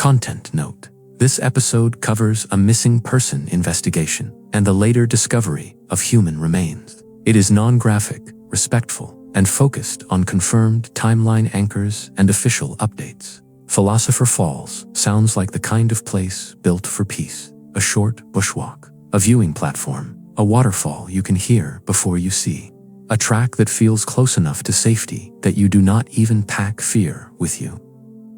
Content note: this episode covers a missing person investigation and the later discovery of human remains. It is non-graphic, respectful, and focused on confirmed timeline anchors and official updates. Philosopher Falls sounds like the kind of place built for peace. A short bushwalk, a viewing platform, a waterfall you can hear before you see. A track that feels close enough to safety that you do not even pack fear with you.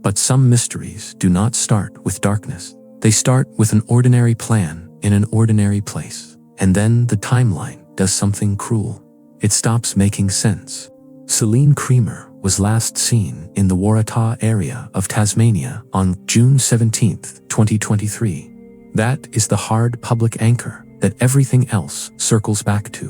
But some mysteries do not start with darkness. They start with an ordinary plan in an ordinary place. And then the timeline does something cruel. It stops making sense. Céline Cremer was last seen in the Waratah area of Tasmania on June 17, 2023. That is the hard public anchor that everything else circles back to.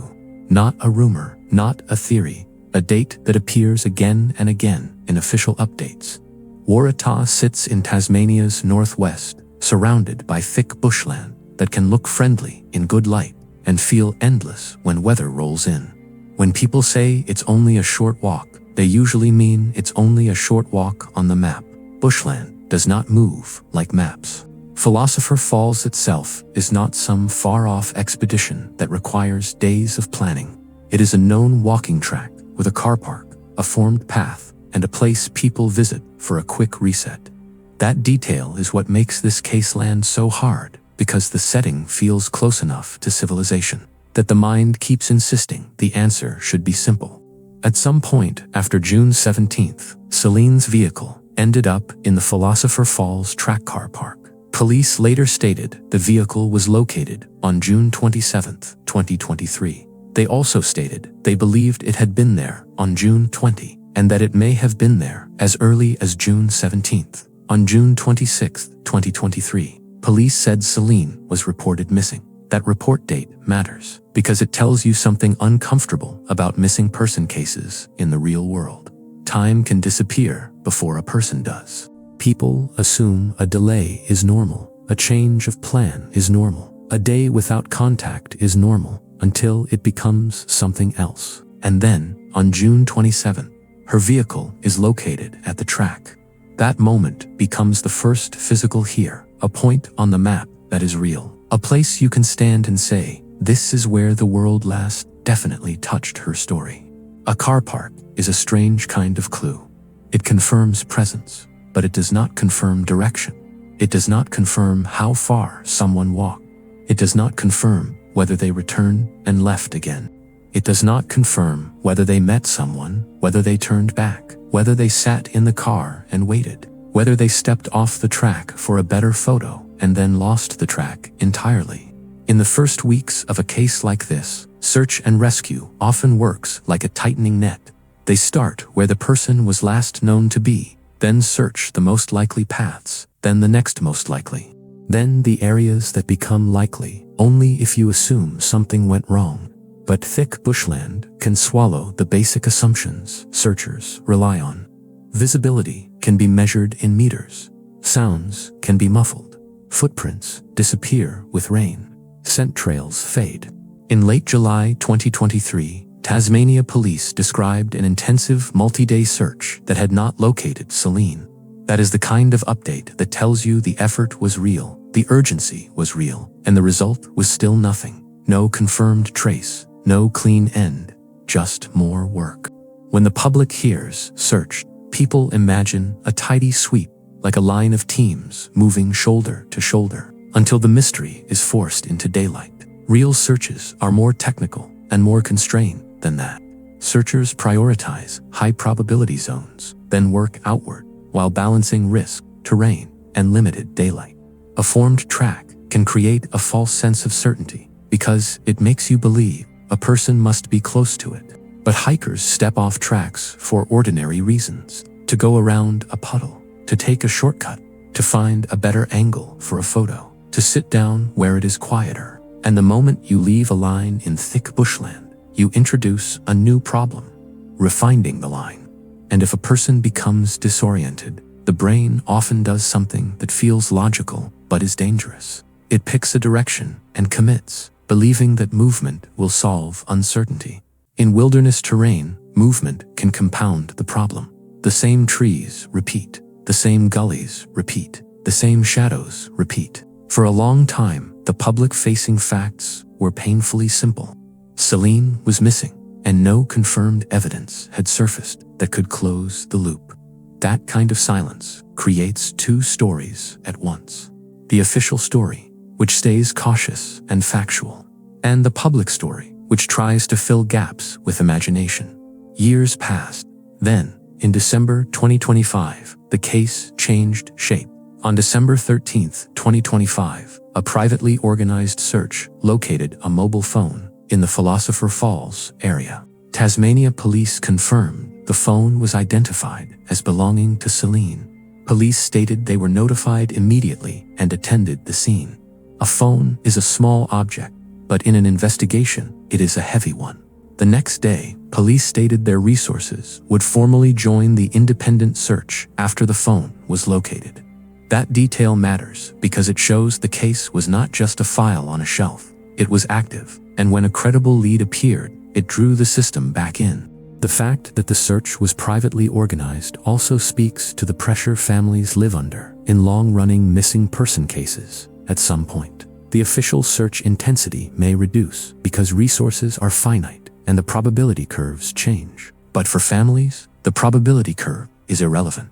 Not a rumor, not a theory, a date that appears again and again in official updates. Waratah sits in Tasmania's northwest, surrounded by thick bushland that can look friendly in good light and feel endless when weather rolls in. When people say it's only a short walk, they usually mean it's only a short walk on the map. Bushland does not move like maps. Philosopher Falls itself is not some far-off expedition that requires days of planning. It is a known walking track with a car park, a formed path, and a place people visit for a quick reset. That detail is what makes this case land so hard, because the setting feels close enough to civilization that the mind keeps insisting the answer should be simple. At some point after June 17th, Céline's vehicle ended up in the Philosopher Falls track car park. Police later stated the vehicle was located on June 27, 2023. They also stated they believed it had been there on June 20 and that it may have been there as early as June 17. On June 26, 2023, police said Céline was reported missing. That report date matters because it tells you something uncomfortable about missing person cases in the real world. Time can disappear before a person does. People assume a delay is normal, a change of plan is normal, a day without contact is normal, until it becomes something else. And then, on June 27, her vehicle is located at the track. That moment becomes the first physical here, a point on the map that is real. A place you can stand and say, this is where the world last definitely touched her story. A car park is a strange kind of clue. It confirms presence, but it does not confirm direction. It does not confirm how far someone walked. It does not confirm whether they returned and left again. It does not confirm whether they met someone, whether they turned back, whether they sat in the car and waited, whether they stepped off the track for a better photo and then lost the track entirely. In the first weeks of a case like this, search and rescue often works like a tightening net. They start where the person was last known to be, then search the most likely paths, then the next most likely, then the areas that become likely only if you assume something went wrong. But thick bushland can swallow the basic assumptions searchers rely on. Visibility can be measured in meters. Sounds can be muffled. Footprints disappear with rain. Scent trails fade. In late July 2023, Tasmania Police described an intensive multi-day search that had not located Céline. That is the kind of update that tells you the effort was real, the urgency was real, and the result was still nothing. No confirmed trace, no clean end, just more work. When the public hears searched, people imagine a tidy sweep, like a line of teams moving shoulder to shoulder, until the mystery is forced into daylight. Real searches are more technical and more constrained than that. Searchers prioritize high probability zones, then work outward, while balancing risk, terrain, and limited daylight. A formed track can create a false sense of certainty because it makes you believe a person must be close to it. But hikers step off tracks for ordinary reasons: to go around a puddle, to take a shortcut, to find a better angle for a photo, to sit down where it is quieter. And the moment you leave a line in thick bushland, you introduce a new problem: refining the line. And if a person becomes disoriented, the brain often does something that feels logical but is dangerous. It picks a direction and commits, believing that movement will solve uncertainty. In wilderness terrain, movement can compound the problem. The same trees repeat, the same gullies repeat, the same shadows repeat. For a long time, the public-facing facts were painfully simple. Céline was missing, and no confirmed evidence had surfaced that could close the loop. That kind of silence creates two stories at once. The official story, which stays cautious and factual, and the public story, which tries to fill gaps with imagination. Years passed. Then, in December 2025, the case changed shape. On December 13, 2025, a privately organized search located a mobile phone in the Philosopher Falls area. Tasmania Police confirmed the phone was identified as belonging to Céline. Police stated they were notified immediately and attended the scene. A phone is a small object, but in an investigation, it is a heavy one. The next day, police stated their resources would formally join the independent search after the phone was located. That detail matters because it shows the case was not just a file on a shelf. It was active, and when a credible lead appeared, it drew the system back in. The fact that the search was privately organized also speaks to the pressure families live under in long-running missing person cases. At some point, the official search intensity may reduce because resources are finite and the probability curves change. But for families, the probability curve is irrelevant.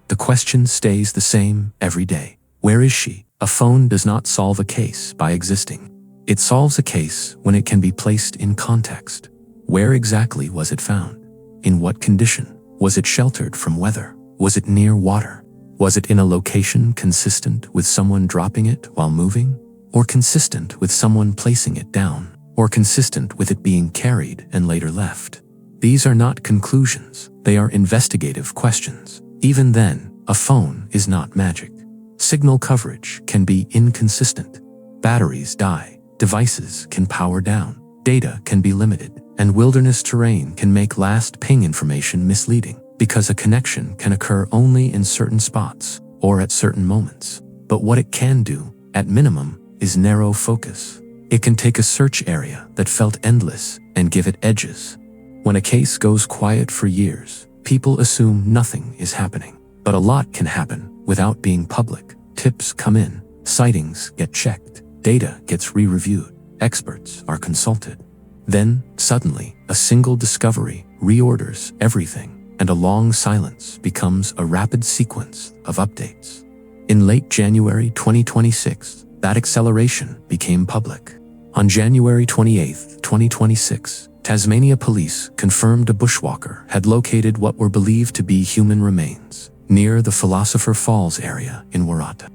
The question stays the same every day. Where is she? A phone does not solve a case by existing. It solves a case when it can be placed in context. Where exactly was it found? In what condition? Was it sheltered from weather? Was it near water? Was it in a location consistent with someone dropping it while moving? Or consistent with someone placing it down? Or consistent with it being carried and later left? These are not conclusions, they are investigative questions. Even then, a phone is not magic. Signal coverage can be inconsistent. Batteries die, devices can power down, data can be limited, and wilderness terrain can make last ping information misleading because a connection can occur only in certain spots or at certain moments. But what it can do, at minimum, is narrow focus. It can take a search area that felt endless and give it edges. When a case goes quiet for years, people assume nothing is happening. But a lot can happen without being public. Tips come in, sightings get checked, data gets re-reviewed, experts are consulted. Then, suddenly, a single discovery reorders everything, and a long silence becomes a rapid sequence of updates. In late January 2026, that acceleration became public. On January 28, 2026, Tasmania Police confirmed a bushwalker had located what were believed to be human remains near the Philosopher Falls area in Wairarapa.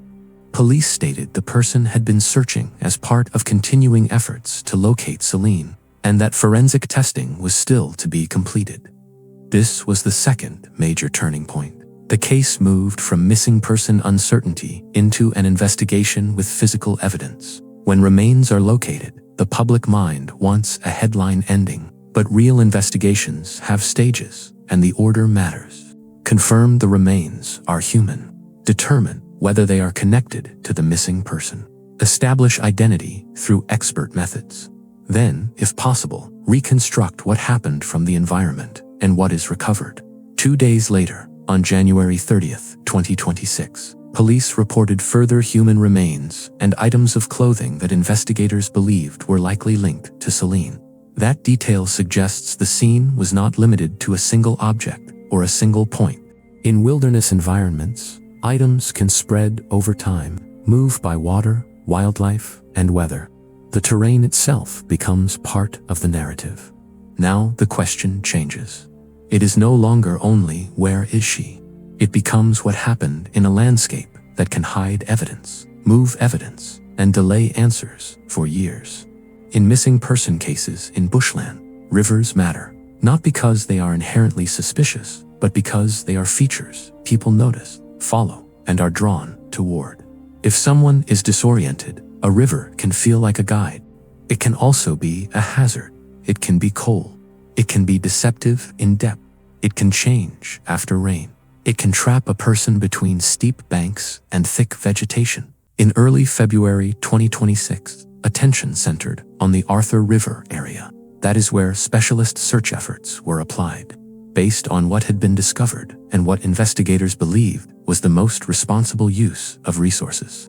Police stated the person had been searching as part of continuing efforts to locate Céline, and that forensic testing was still to be completed. This was the second major turning point. The case moved from missing person uncertainty into an investigation with physical evidence. When remains are located, the public mind wants a headline ending, but real investigations have stages, and the order matters. Confirm the remains are human. Determine whether they are connected to the missing person. Establish identity through expert methods. Then, if possible, reconstruct what happened from the environment and what is recovered. 2 days later, on January 30th, 2026, police reported further human remains and items of clothing that investigators believed were likely linked to Céline. That detail suggests the scene was not limited to a single object or a single point. In wilderness environments, items can spread over time, move by water, wildlife, and weather. The terrain itself becomes part of the narrative. Now the question changes. It is no longer only where is she? It becomes what happened in a landscape that can hide evidence, move evidence, and delay answers for years. In missing person cases in bushland, rivers matter, not because they are inherently suspicious, but because they are features people notice, follow, and are drawn toward. If someone is disoriented, a river can feel like a guide. It can also be a hazard. It can be cold. It can be deceptive in depth. It can change after rain. It can trap a person between steep banks and thick vegetation. In early February 2026, attention centered on the Arthur River area. That is where specialist search efforts were applied. based on what had been discovered and what investigators believed was the most responsible use of resources.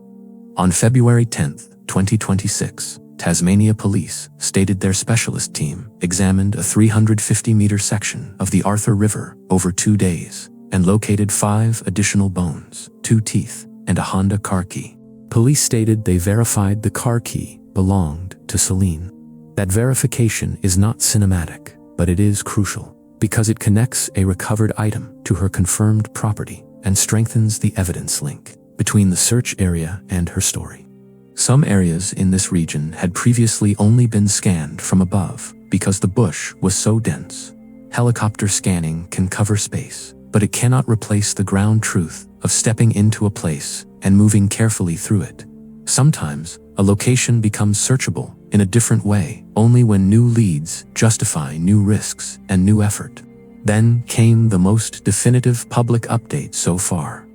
On February 10, 2026, Tasmania Police stated their specialist team examined a 350-meter section of the Arthur River over 2 days and located 5 additional bones, 2 teeth, and a Honda car key. Police stated they verified the car key belonged to Céline. That verification is not cinematic, but it is crucial because it connects a recovered item to her confirmed property and strengthens the evidence link between the search area and her story. Some areas in this region had previously only been scanned from above because the bush was so dense. Helicopter scanning can cover space, but it cannot replace the ground truth of stepping into a place and moving carefully through it. Sometimes, a location becomes searchable in a different way only when new leads justify new risks and new effort. Then came the most definitive public update so far.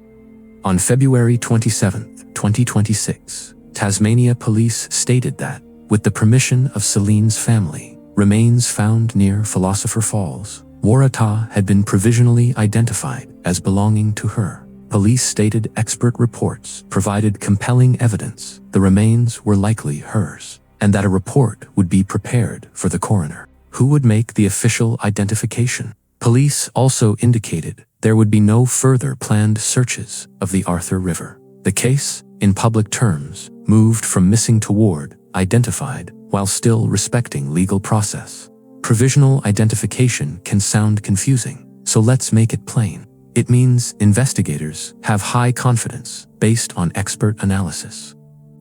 On February 27, 2026, Tasmania Police stated that, with the permission of Céline's family, remains found near Philosopher Falls, Waratah had been provisionally identified as belonging to her. Police stated expert reports provided compelling evidence the remains were likely hers, and that a report would be prepared for the coroner, who would make the official identification. Police also indicated there would be no further planned searches of the Arthur River. The case, in public terms, moved from missing toward identified while still respecting legal process. Provisional identification can sound confusing, so let's make it plain. It means investigators have high confidence based on expert analysis.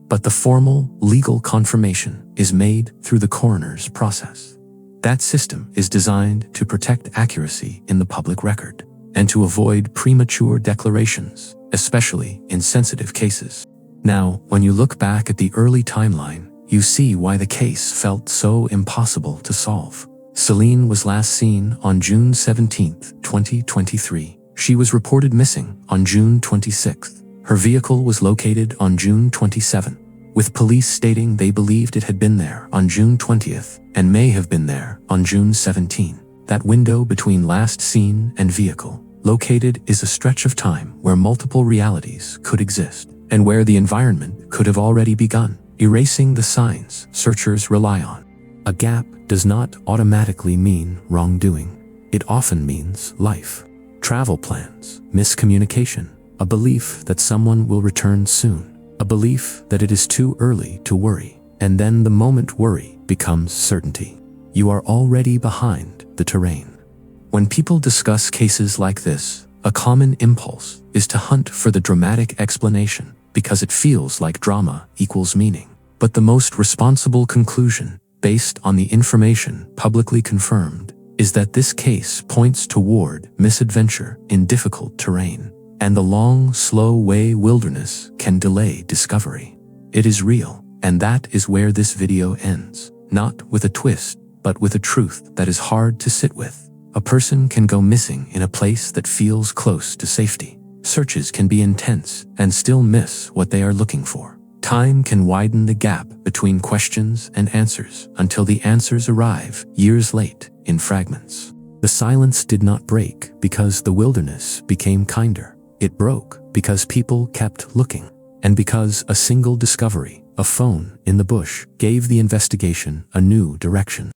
But the formal, legal confirmation is made through the coroner's process. That system is designed to protect accuracy in the public record and to avoid premature declarations, especially in sensitive cases. Now, when you look back at the early timeline, you see why the case felt so impossible to solve. Céline was last seen on June 17, 2023. She was reported missing on June 26. Her vehicle was located on June 27, with police stating they believed it had been there on June 20th and may have been there on June 17. That window between last seen and vehicle located is a stretch of time where multiple realities could exist and where the environment could have already begun erasing the signs searchers rely on. A gap does not automatically mean wrongdoing. It often means life. Travel plans, miscommunication, a belief that someone will return soon, a belief that it is too early to worry, and then the moment worry becomes certainty. You are already behind the terrain. When people discuss cases like this, a common impulse is to hunt for the dramatic explanation because it feels like drama equals meaning. But the most responsible conclusion, based on the information publicly confirmed, is that this case points toward misadventure in difficult terrain, and the long, slow way wilderness can delay discovery. It is real, and that is where this video ends, not with a twist, but with a truth that is hard to sit with. A person can go missing in a place that feels close to safety. Searches can be intense and still miss what they are looking for. Time can widen the gap between questions and answers until the answers arrive years late in fragments. The silence did not break because the wilderness became kinder. It broke because people kept looking, and because a single discovery, a phone in the bush, gave the investigation a new direction.